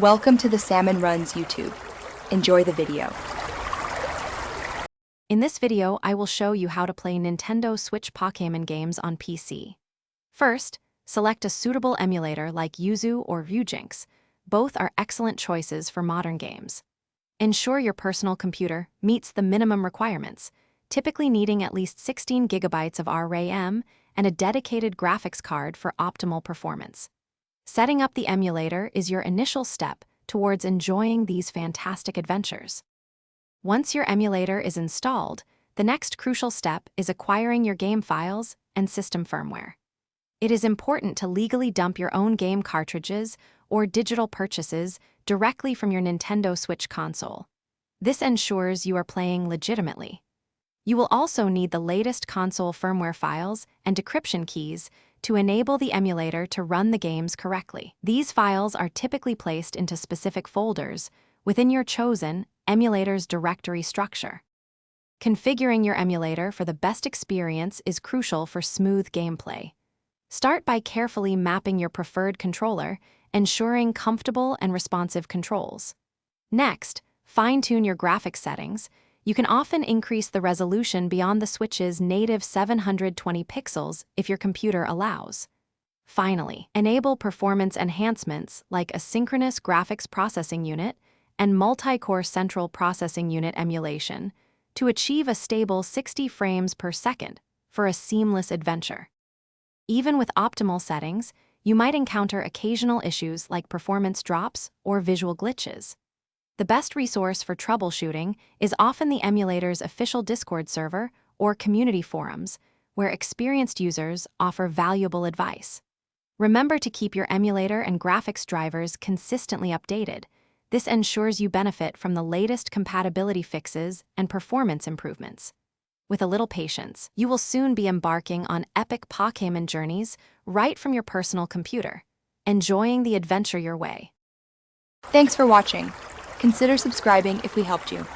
Welcome to the Salmon Runs YouTube. Enjoy the video. In this video, I will show you how to play Nintendo Switch Pokémon games on PC. First, select a suitable emulator like Yuzu or Ryujinx. Both are excellent choices for modern games. Ensure your personal computer meets the minimum requirements, typically needing at least 16 gigabytes of RAM and a dedicated graphics card for optimal performance. Setting up the emulator is your initial step towards enjoying these fantastic adventures. Once your emulator is installed, the next crucial step is acquiring your game files and system firmware. It is important to legally dump your own game cartridges or digital purchases directly from your Nintendo Switch console. This ensures you are playing legitimately. You will also need the latest console firmware files and decryption keys to enable the emulator to run the games correctly. These files are typically placed into specific folders within your chosen emulator's directory structure. Configuring your emulator for the best experience is crucial for smooth gameplay. Start by carefully mapping your preferred controller, ensuring comfortable and responsive controls. Next, fine-tune your graphics settings. You can often increase the resolution beyond the Switch's native 720 pixels if your computer allows. Finally, enable performance enhancements like a synchronous graphics processing unit and multi-core central processing unit emulation to achieve a stable 60 frames per second for a seamless adventure. Even with optimal settings, you might encounter occasional issues like performance drops or visual glitches. The best resource for troubleshooting is often the emulator's official Discord server or community forums, where experienced users offer valuable advice. Remember to keep your emulator and graphics drivers consistently updated. This ensures you benefit from the latest compatibility fixes and performance improvements. With a little patience, you will soon be embarking on epic Pokémon journeys right from your personal computer, enjoying the adventure your way. Thanks for watching. Consider subscribing if we helped you.